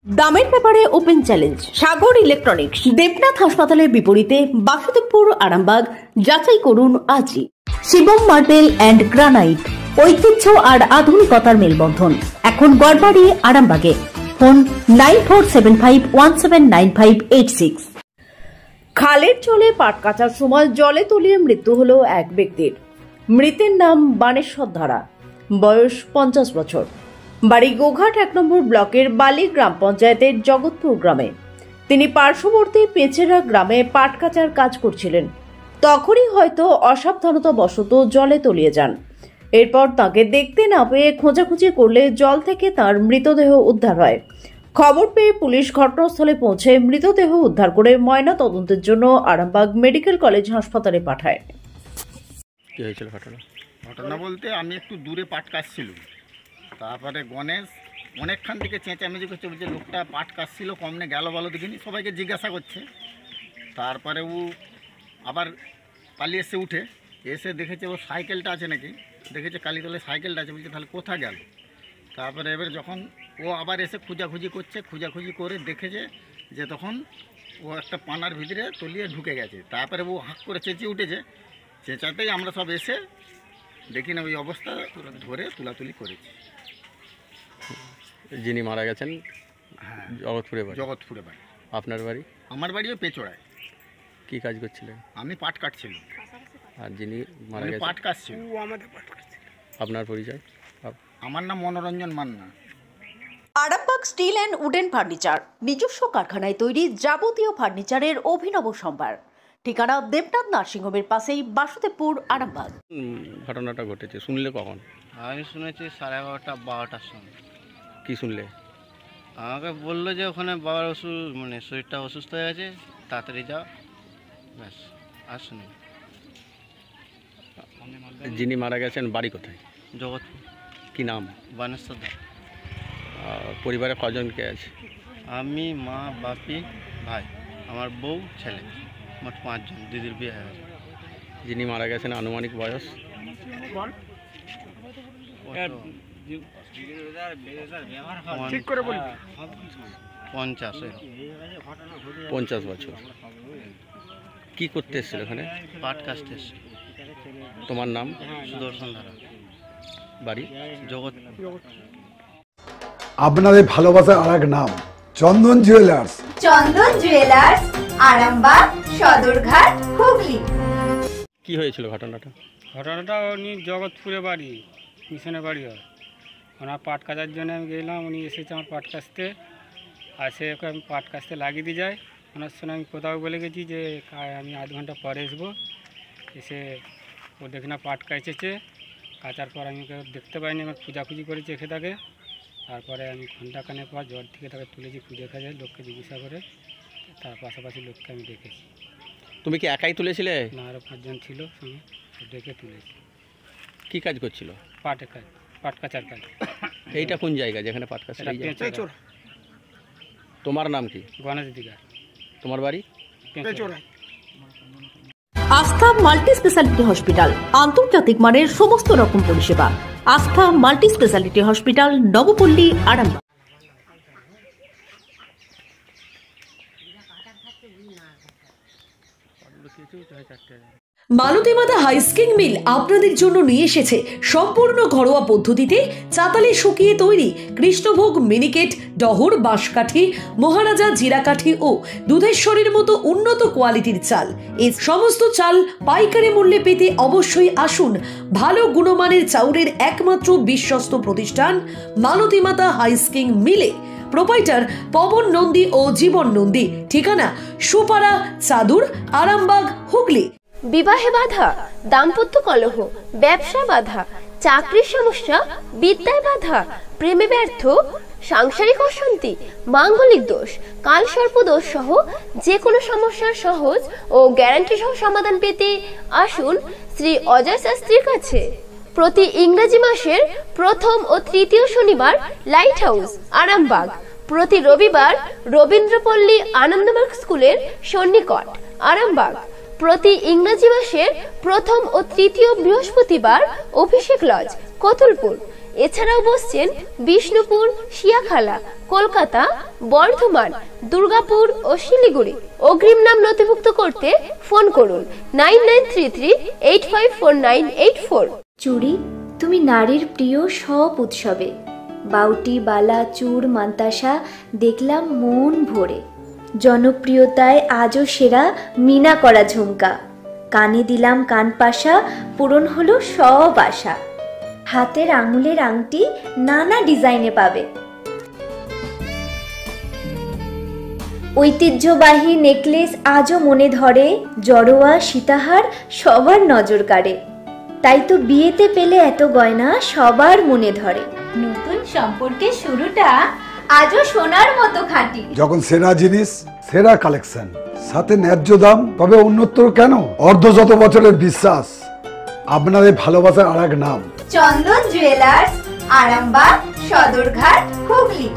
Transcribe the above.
দামের ব্যাপারে open challenge সাগর electronics. Debnath হাসপাতালের বিপরীতে বাসুদেবপুর, আরামবাগ। যাচাই করুন আজই। শিবম মার্বেল অ্যান্ড গ্রানাইট, ঐতিহ্য আর আধুনিকতার মেলবন্ধন, এখন গড়বাড়ি, আরামবাগে। ফোন 9475179586। খালের জলে পাট কাচার সময় জলে তলিয়ে মৃত্যু হলো এক ব্যক্তির। মৃতের নাম বানেশ্বর ধারা, বয়স 50 বছর, বাড়ি গোঘাট 1 নম্বর ব্লকের বালি গ্রাম পঞ্চায়েতের জগৎপুর গ্রামে। তিনি পার্শ্ববর্তী পেচেরা গ্রামে পাট কাচার কাজ করছিলেন। তখনই হয়তো অসাবধানতাবশত জলে তলিয়ে যান। এরপর তাকে দেখতে না পেয়ে খোঁজাখুঁজি করলে জল থেকে তার মৃতদেহ উদ্ধার হয়। খবর পেয়ে পুলিশ ঘটনাস্থলে পৌঁছে মৃতদেহ উদ্ধার করে ময়না তদন্তের জন্য আরামবাগ মেডিকেল কলেজ হাসপাতালে পাঠায়। কি হয়েছিল ঘটনা বলতে আমি একটু দূরে পাট কাটছিলাম, তারপরে গণেশ অনেকক্ষণ থেকে চেঁচামেচি করছে, বলছে লোকটা পাট কাটছিল কমনে গেল বলো দেখিনি, সবাইকে জিজ্ঞাসা করছে। তারপরে ও আবার পালিয়ে এসে উঠে এসে দেখেছে ও সাইকেলটা আছে নাকি, দেখেছে কালীতলায় সাইকেলটা আছে, বলছে তাহলে কোথা গেল। তারপরে এবার যখন ও আবার এসে খোঁজাখুঁজি করছে, খোঁজাখুঁজি করে দেখেছে যে তখন ও একটা পানার ভিতরে তলিয়ে ঢুকে গেছে। তারপরে ও হাঁক করে চেঁচিয়ে উঠেছে, চেঁচাতেই আমরা সব এসে দেখি না ওই অবস্থা ধরে তুলাতুলি করেছি। যিনি মারা গেছেন? হ্যাঁ, জগৎপুরে বাড়ি। আপনার বাড়ি? আমার বাড়িও পেচোড়ায়। কি কাজ করছিলেন? আমি পাট কাটছিলাম। আর যিনি মারা গেছেন? পাট কাটছিল। আপনার পরিচয়? আমার নাম Manoranjan Manna. Arambagh steel and wooden furniture, নিজস্ব কারখানায় তৈরি যাবতীয় ফার্নিচারের অভিনব সম্ভার। ঠিকানা দেবনাথ নার্সিংহোমের পাশেই, বাসুদেবপুর, আরামবাগ। ঘটনাটা ঘটেছে শুনলে কখন? আমি শুনেছি 11:30-12টার সময়। কি শুনলে? আমাকে বললো যে ওখানে বাবার শরীরটা অসুস্থ হয়ে গেছে, তাড়াতাড়ি যাও, ব্যাস। আর শুনি। যিনি মারা গেছেন বাড়ি কোথায়? জগৎপুর। কি নাম? বানেশ্বর ধারা। পরিবারে কজনকে আছে? আমি, মা, বাপি, ভাই, আমার বউ, ছেলে, মোট 5 জন। দিদির বিয়ে হয়ে গেছে। যিনি মারা গেছেন আনুমানিক বয়স? 50 বছর। কি করতে এসেছিল এখানে? পাট কাটতে এসেছিল। তোমার নাম? সুদর্শন ধারা। বাড়ি? জগৎপুর। আপনাদের ভালোবাসার আর এক নাম চন্দন জুয়েলার্স। চন্দন জুয়েলার্স, আরামবাগ, সদরঘাট, হুগলি। কি হয়েছিল ঘটনাটা? উনি জগৎপুরে বাড়ি, মিশনের বাড়ি হয়। ওনার পাট কাচার জন্য আমি গেলাম, উনি এসেছে আমার পাট কাচতে। আসে ওকে আমি পাট কাচতে লাগিয়ে দিয়ে যাই। ওনার সঙ্গে আমি কোথাও বলে গেছি যে আমি আধ ঘন্টা পরে আসবো। এসে ও দেখি না পাট কাচেছে। কাচার পর আমি ওকে দেখতে পাইনি, আমার খোঁজাখুঁজি করেছি এসে তাকে। তারপরে আমি ঘন্টাখানেক পর জ্বর থেকে তাকে তুলেছি, খুঁজে খাজে লোককে জিজ্ঞাসা করে। তার পাশাপাশি লোককে আমি দেখেছি। তুমি কি একাই তুলেছিলে? না, আরও 5 জন ছিল সঙ্গে, ডেকে তুলেছি। কি কাজ করছিল? পাটের কাজ, পাট কাচার কাজ। এইটা কোন জায়গা যেখানে পাট কাচা? তোমার নাম কি? গণেশ দিঘা। তোমার বাড়ি? আস্থা মাল্টি স্পেশালিটি হসপিটাল, আন্তর্জাতিক মানের সমস্ত রকম পরিষেবা। Astha multi speciality hospital, Nabapally, Arambagh. মালতীমাতা হাইস্কিং মিল আপনাদের জন্য নিয়ে এসেছে সম্পূর্ণ ঘরোয়া পদ্ধতিতে চাতালে শুকিয়ে তৈরি কৃষ্ণভোগ মিনিকেট, ডহর, বাঁশকাঠি, মহারাজা জিরাকাঠি ও দুধেশ্বরীর মতো উন্নত কোয়ালিটির চাল। এই সমস্ত চাল পাইকারি মূল্যে পেতে অবশ্যই আসুন ভালো গুণমানের চাউলের একমাত্র বিশ্বস্ত প্রতিষ্ঠান মালতীমাতা হাইস্কিং মিলে। প্রোপাইটার পবন নন্দী ও জীবন নন্দী। ঠিকানা সুপারা, চাদুর, আরামবাগ, হুগলি। বিবাহে বাধা, দাম্পত্য কলহ, ব্যবসা বাধা, চাকরির সমস্যা, বিদ্যায় বাধা, প্রেমে ব্যর্থ, সাংসারিক অশান্তি, মাঙ্গলিক দোষ, কালসর্প দোষ সহ যে কোনো সমস্যার সহজ ও গ্যারান্টি সহ সমাধান পেতে আসুন শ্রী অজয় শাস্ত্রীর কাছে। প্রতি ইংরেজি মাসের প্রথম ও তৃতীয় শনিবার লাইট হাউস, আরামবাগ। প্রতি রবিবার রবীন্দ্রপল্লী আনন্দমার্গ স্কুলের সন্নিকট, আরামবাগ। প্রতি ইংরেজি মাসের প্রথম ও তৃতীয় বৃহস্পতিবার অভিষেক লজ, কতুলপুর। এছাড়াও বসছেন বিষ্ণুপুর, শিয়াখালা, কলকাতা, বর্ধমান, দুর্গাপুর ও শিলিগুড়ি। অগ্রিম নাম নথিভুক্ত করতে ফোন করুন 9933854984। চুড়ি, তুমি নারীর প্রিয় সব উৎসবে বাউটি, বালা, চূড়, মান্তাসা দেখলাম মন ভরে। জনপ্রিয়তায় আজও সেরা মিনা করা ঝুমকা, কানে দিলাম কানপাশা, পূরণ হলো সব আশা। হাতের আঙুলের আংটি নানা ডিজাইনে পাবে, ঐতিহ্যবাহী নেকলেস আজও মনে ধরে, জড়োয়া, সীতাহার সবার নজর কাড়ে। তাই তো বিয়েতে পেলে এত গয়না সবার মনে ধরে। নতুন সম্পর্কের শুরুটা আজও সোনার মতো খাঁটি। যখন সেরা জিনিস, সেরা কালেকশন, সাথে ন্যায্য দাম, তবে উন্নতর কেন? অর্ধশত বছরের বিশ্বাস, আপনাদের ভালোবাসার আর এক নাম চন্দন জুয়েলার্স, আরামবাগ, সদরঘাট, হুগলি।